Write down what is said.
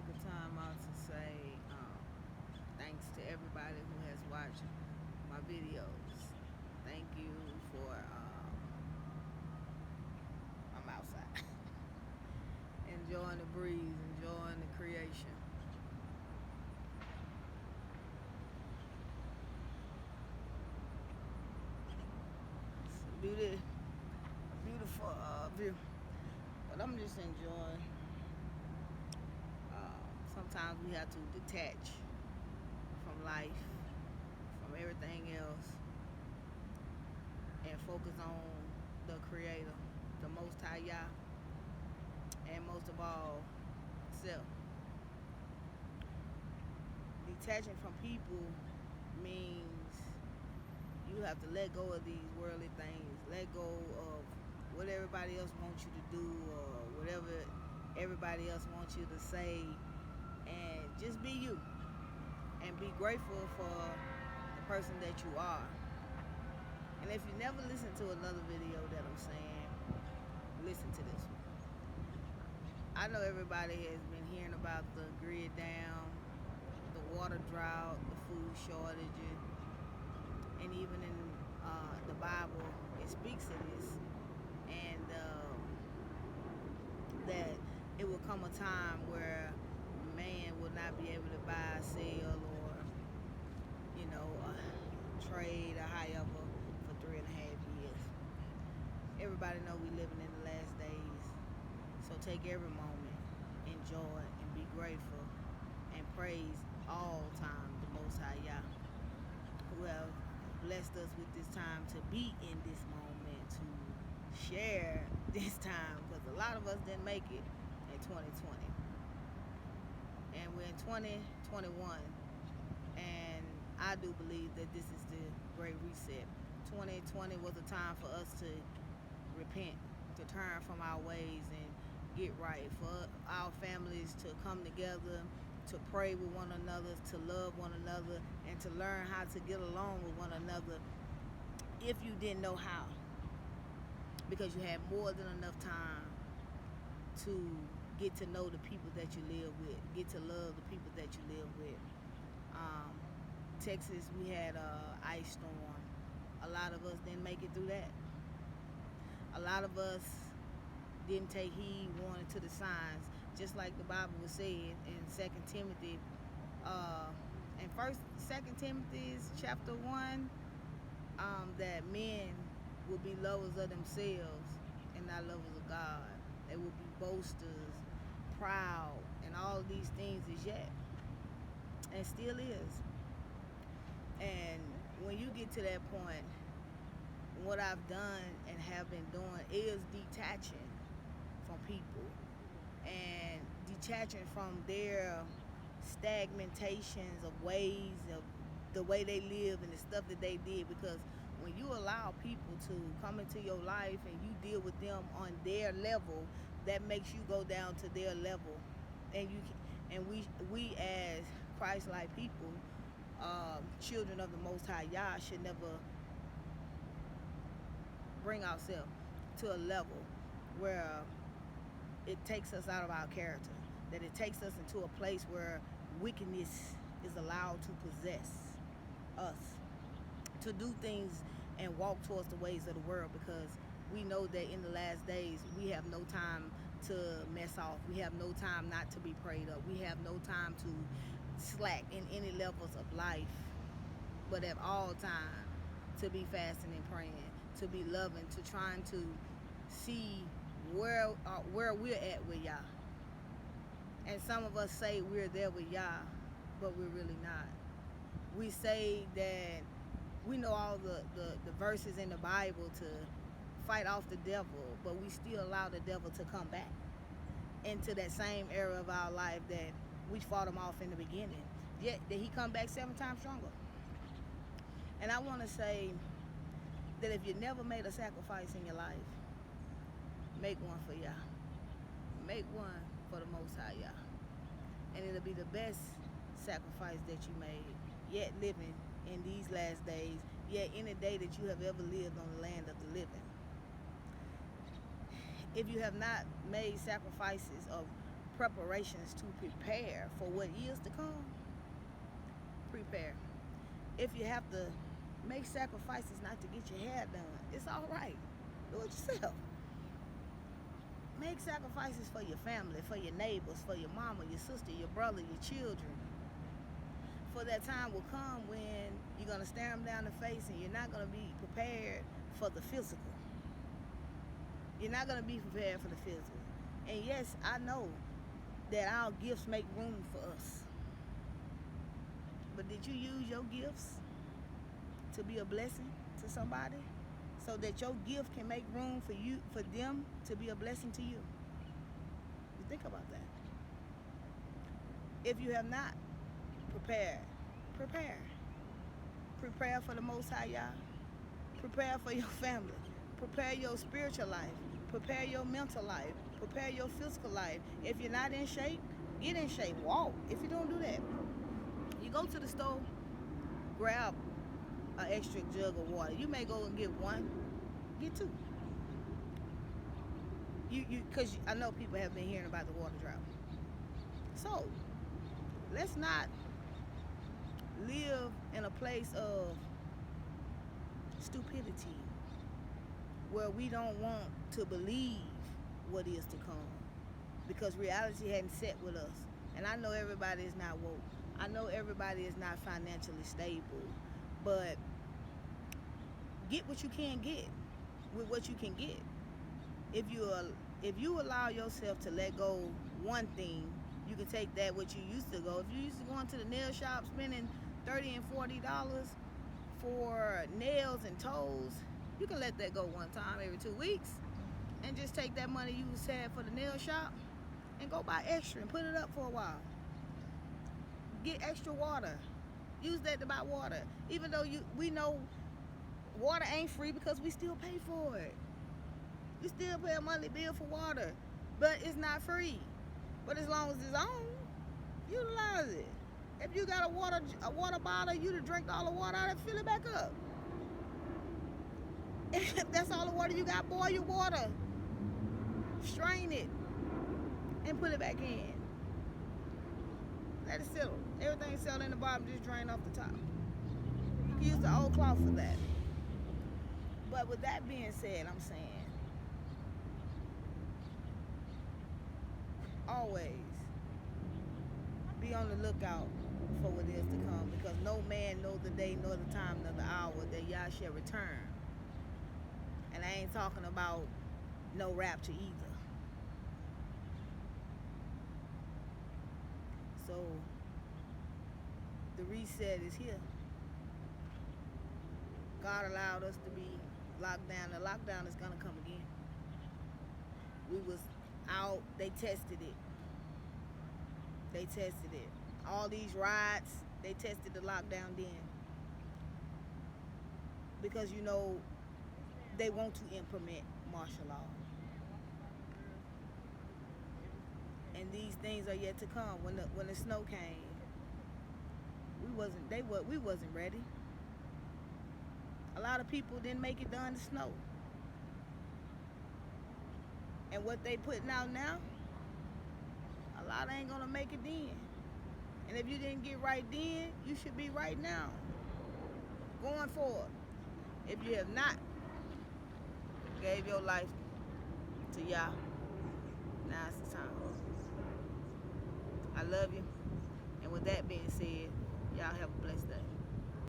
take a time out to say thanks to everybody who has watched my videos. Thank you for, I'm outside, enjoying the breeze, enjoying the creation. It's a beautiful view, but I'm just enjoying. Sometimes we have to detach from life, from everything else, and focus on the Creator, the Most High Yah, and most of all, self. Detaching from people means you have to let go of these worldly things, let go of what everybody else wants you to do or whatever everybody else wants you to say, and just be you and be grateful for the person that you are. And if you never listen to another video that I'm saying, listen to this one. I know everybody has been hearing about the grid down, the water drought, the food shortages, and even in the Bible, it speaks of this, and that it will come a time where man will not be able to buy, sell, or trade or however for 3.5 years. Everybody know we living in the last days, so take every moment, enjoy it, and be grateful, and praise all time the Most High Yah, who have blessed us with this time to be in this moment, to share this time, because a lot of us didn't make it in 2020. And we're in 2021, and I do believe that this is the great reset. 2020 was a time for us to repent, to turn from our ways and get right, for our families to come together, to pray with one another, to love one another, and to learn how to get along with one another if you didn't know how, because you had more than enough time to get to know the people that you live with, get to love the people that you live with. Texas, we had a ice storm. A lot of us didn't make it through that. A lot of us didn't take heed, warning to the signs, just like the Bible was saying in 2 Timothy, in 2 Timothy chapter 1, that men will be lovers of themselves and not lovers of God. They will be boasters, proud, and all of these things is yet, and still is. And when you get to that point, what I've done and have been doing is detaching from people and detaching from their stagnations of ways of the way they live and the stuff that they did, because when you allow people to come into your life and you deal with them on their level, that makes you go down to their level, and we as Christ-like people, children of the Most High Yah, should never bring ourselves to a level where it takes us out of our character, that it takes us into a place where wickedness is allowed to possess us, to do things and walk towards the ways of the world, because we know that in the last days we have no time to mess off. We have no time not to be prayed up. We have no time to slack in any levels of life, but at all times to be fasting and praying, to be loving, to trying to see where we're at with Yah. And some of us say we're there with Yah, but we're really not. We say that we know all the verses in the Bible to fight off the devil, but we still allow the devil to come back into that same era of our life that we fought him off in the beginning. Yet did he come back 7 times stronger. And I want to say that if you never made a sacrifice in your life, make one for Yah. Make one for the Most High Yah. And it'll be the best sacrifice that you made, yet living in these last days, yet any day that you have ever lived on the land of the living. If you have not made sacrifices of preparations to prepare for what is to come, prepare. If you have to make sacrifices not to get your hair done, it's all right. Do it yourself. Make sacrifices for your family, for your neighbors, for your mama, your sister, your brother, your children. For that time will come when you're going to stare them down the face and you're not going to be prepared for the physical. You're not going to be prepared for the physical. And yes, I know that our gifts make room for us. But did you use your gifts to be a blessing to somebody so that your gift can make room for you, for them to be a blessing to you? You think about that. If you have not prepared, prepare. Prepare for the Most High Yah. Prepare for your family. Prepare your spiritual life. Prepare your mental life. Prepare your physical life. If you're not in shape, get in shape. Walk. If you don't do that, you go to the store, grab an extra jug of water. You may go and get one, get two. Because I know people have been hearing about the water drought. So let's not live in a place of stupidity where we don't want to believe what is to come, because reality hadn't set with us. And I know everybody is not woke. I know everybody is not financially stable, but get what you can get with what you can get. If you allow yourself to let go one thing, you can take that what you used to go. If you used to go into the nail shop spending $30 and $40 for nails and toes, you can let that go one time every 2 weeks and just take that money you had for the nail shop and go buy extra and put it up for a while. Get extra water. Use that to buy water. Even though we know water ain't free, because we still pay for it. You still pay a monthly bill for water, but it's not free. But as long as it's on, utilize it. If you got a water bottle, you to drink all the water out and fill it back up. If that's all the water you got, boil your water. Strain it and put it back in. Let it settle. Everything settle in the bottom, just drain off the top. You can use the old cloth for that. But with that being said, I'm saying, always be on the lookout for what is to come, because no man knows the day nor the time nor the hour that Yah shall return. And I ain't talking about no rapture either. So the reset is here. God allowed us to be locked down. The lockdown is gonna come again. We was out, they tested it. They tested it. All these riots, they tested the lockdown then. Because they want to implement martial law. And these things are yet to come. When the snow came, we wasn't ready. A lot of people didn't make it during the snow. And what they putting out now, a lot ain't gonna make it then. And if you didn't get right then, you should be right now. Going forward. If you have not gave your life to Yah, now's the time. I love you.